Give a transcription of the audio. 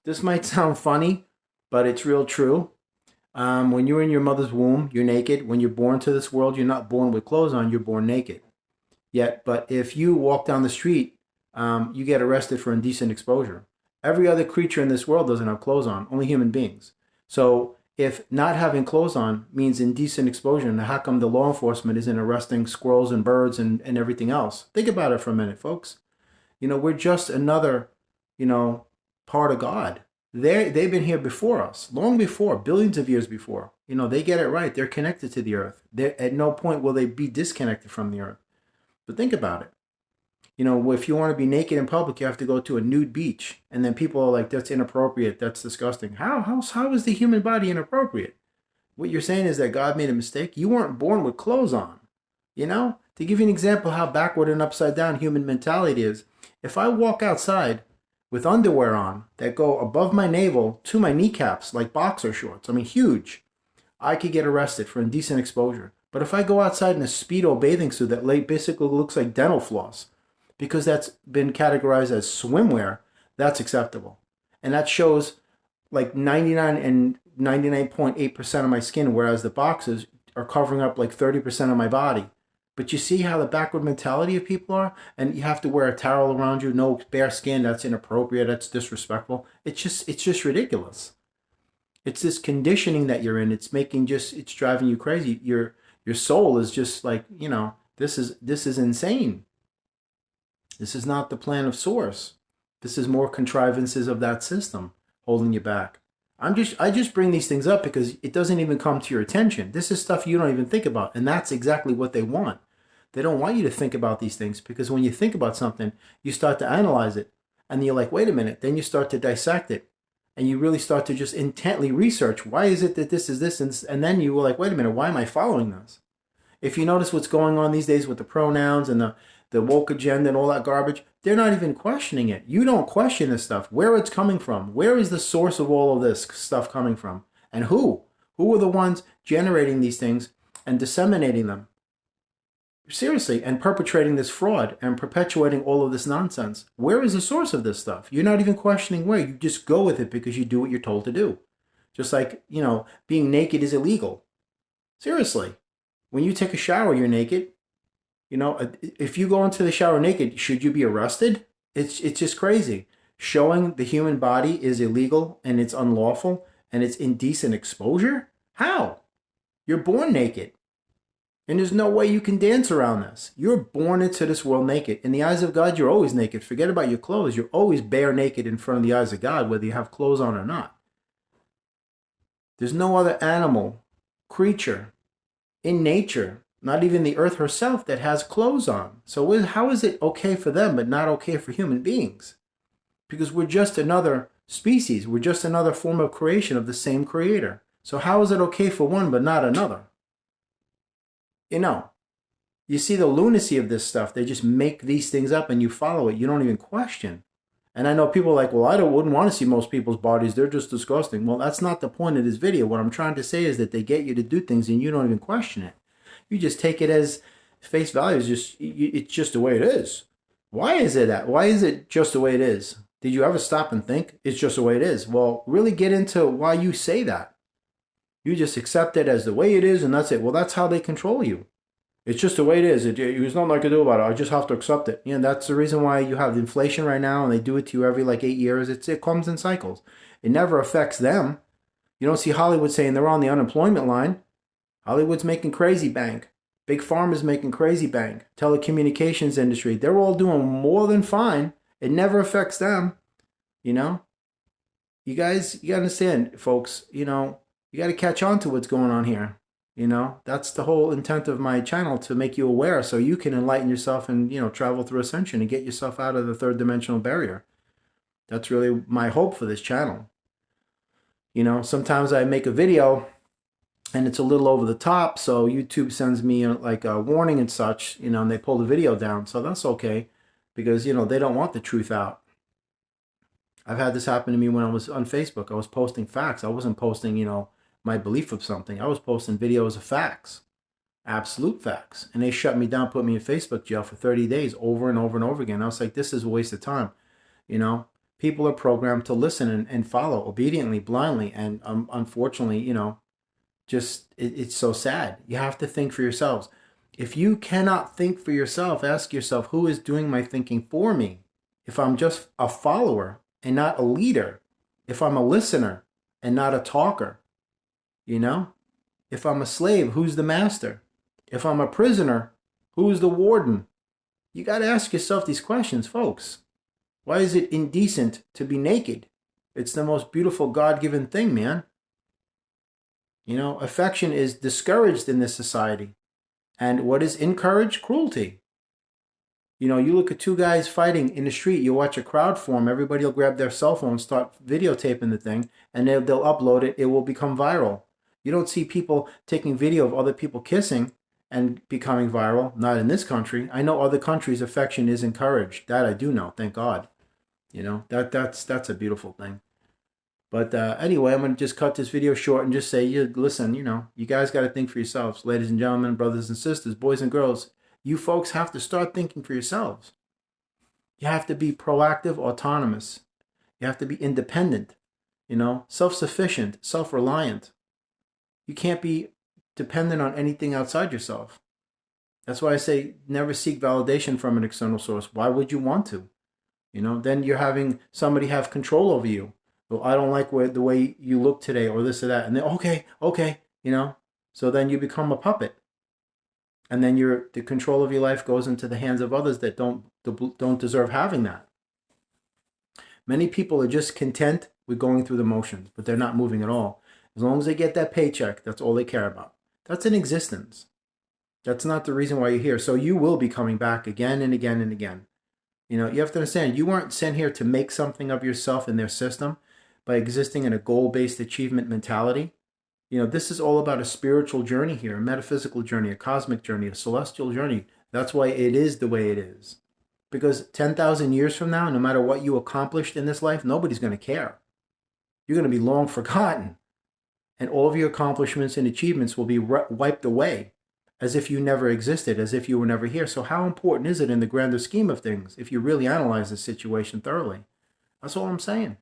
This might sound funny, but it's real true. When you're in your mother's womb, you're naked. When you're born to this world, you're not born with clothes on, you're born naked. Yet, but if you walk down the street, you get arrested for indecent exposure. Every other creature in this world doesn't have clothes on, only human beings. So if not having clothes on means indecent exposure, then how come the law enforcement isn't arresting squirrels and birds and everything else? Think about it for a minute, folks. We're just another, you know, part of God. They've been here before us, long before, billions of years before. They get it right. They're connected to the earth. At no point will they be disconnected from the earth. But think about it. If you want to be naked in public, you have to go to a nude beach. And then people are like, that's inappropriate. That's disgusting. How is the human body inappropriate? What you're saying is that God made a mistake. You weren't born with clothes on. To give you an example how backward and upside down human mentality is, if I walk outside with underwear on that go above my navel to my kneecaps like boxer shorts, I mean huge, I could get arrested for indecent exposure. But if I go outside in a Speedo bathing suit that basically looks like dental floss, because that's been categorized as swimwear, that's acceptable. And that shows like 99 and 99.8% of my skin, whereas the boxes are covering up like 30% of my body. But you see how the backward mentality of people are? And you have to wear a towel around you, no bare skin, that's inappropriate, that's disrespectful. It's just ridiculous. It's this conditioning that you're in. It's driving you crazy. Your soul is just like, this is insane. This is not the plan of source. This is more contrivances of that system holding you back. I just bring these things up because it doesn't even come to your attention. This is stuff you don't even think about, and that's exactly what they want. They don't want you to think about these things because when you think about something, you start to analyze it, and you're like, wait a minute. Then you start to dissect it, and you really start to just intently research why is it that this is this, and then you were like, wait a minute, why am I following this? If you notice what's going on these days with the pronouns and the woke agenda and all that garbage, they're not even questioning it. You don't question this stuff, where it's coming from. Where is the source of all of this stuff coming from? And who? Who are the ones generating these things and disseminating them? Seriously, and perpetrating this fraud and perpetuating all of this nonsense. Where is the source of this stuff? You're not even questioning where. You just go with it because you do what you're told to do. Just like, being naked is illegal. Seriously. When you take a shower, you're naked. If you go into the shower naked, should you be arrested? It's just crazy. Showing the human body is illegal and it's unlawful and it's indecent exposure? How? You're born naked. And there's no way you can dance around this. You're born into this world naked. In the eyes of God, you're always naked. Forget about your clothes. You're always bare naked in front of the eyes of God, whether you have clothes on or not. There's no other animal, creature, in nature, not even the earth herself, that has clothes on. So how is it okay for them but not okay for human beings? Because we're just another species. We're just another form of creation of the same creator. So how is it okay for one but not another? You see the lunacy of this stuff. They just make these things up and you follow it. You don't even question. And I know people are like, well, wouldn't want to see most people's bodies. They're just disgusting. Well, that's not the point of this video. What I'm trying to say is that they get you to do things and you don't even question it. You just take it as face value. It's just the way it is. Why is it that? Why is it just the way it is? Did you ever stop and think it's just the way it is? Well, really get into why you say that. You just accept it as the way it is and that's it. Well, that's how they control you. It's just the way it is. There's nothing I can do about it. I just have to accept it. That's the reason why you have inflation right now, and they do it to you every 8 years. It comes in cycles. It never affects them. You don't see Hollywood saying they're on the unemployment line. Hollywood's making crazy bank. Big Pharma's making crazy bank. Telecommunications industry, they're all doing more than fine. It never affects them. You guys, you gotta understand, folks. You got to catch on to what's going on here. That's the whole intent of my channel, to make you aware so you can enlighten yourself and, travel through ascension and get yourself out of the third dimensional barrier. That's really my hope for this channel. Sometimes I make a video and it's a little over the top, so YouTube sends me like a warning and such, and they pull the video down. So that's okay because, they don't want the truth out. I've had this happen to me when I was on Facebook. I was posting facts. I wasn't posting, my belief of something. I was posting videos of facts, absolute facts. And they shut me down, put me in Facebook jail for 30 days over and over and over again. I was like, this is a waste of time. People are programmed to listen and follow obediently, blindly. And unfortunately, just it's so sad. You have to think for yourselves. If you cannot think for yourself, ask yourself, who is doing my thinking for me? If I'm just a follower and not a leader, if I'm a listener and not a talker, you know? If I'm a slave, who's the master? If I'm a prisoner, who's the warden? You got to ask yourself these questions, folks. Why is it indecent to be naked? It's the most beautiful God-given thing, man. Affection is discouraged in this society. And what is encouraged? Cruelty. You look at two guys fighting in the street, you watch a crowd form, everybody will grab their cell phone, start videotaping the thing, and they'll upload it, it will become viral. You don't see people taking video of other people kissing and becoming viral, not in this country. I know other countries affection is encouraged. That I do know, thank God. That's a beautiful thing. But anyway, I'm going to just cut this video short and just say, listen, you guys got to think for yourselves. Ladies and gentlemen, brothers and sisters, boys and girls, you folks have to start thinking for yourselves. You have to be proactive, autonomous. You have to be independent, self-sufficient, self-reliant. You can't be dependent on anything outside yourself. That's why I say never seek validation from an external source. Why would you want to? Then you're having somebody have control over you. Well, I don't like the way you look today or this or that. And then, okay. So then you become a puppet. And then the control of your life goes into the hands of others that don't deserve having that. Many people are just content with going through the motions, but they're not moving at all. As long as they get that paycheck, that's all they care about. That's an existence. That's not the reason why you're here. So you will be coming back again and again and again. You have to understand, you weren't sent here to make something of yourself in their system by existing in a goal-based achievement mentality. This is all about a spiritual journey here, a metaphysical journey, a cosmic journey, a celestial journey. That's why it is the way it is. Because 10,000 years from now, no matter what you accomplished in this life, nobody's going to care. You're going to be long forgotten. And all of your accomplishments and achievements will be wiped away as if you never existed, as if you were never here. So how important is it in the grander scheme of things if you really analyze the situation thoroughly? That's all I'm saying.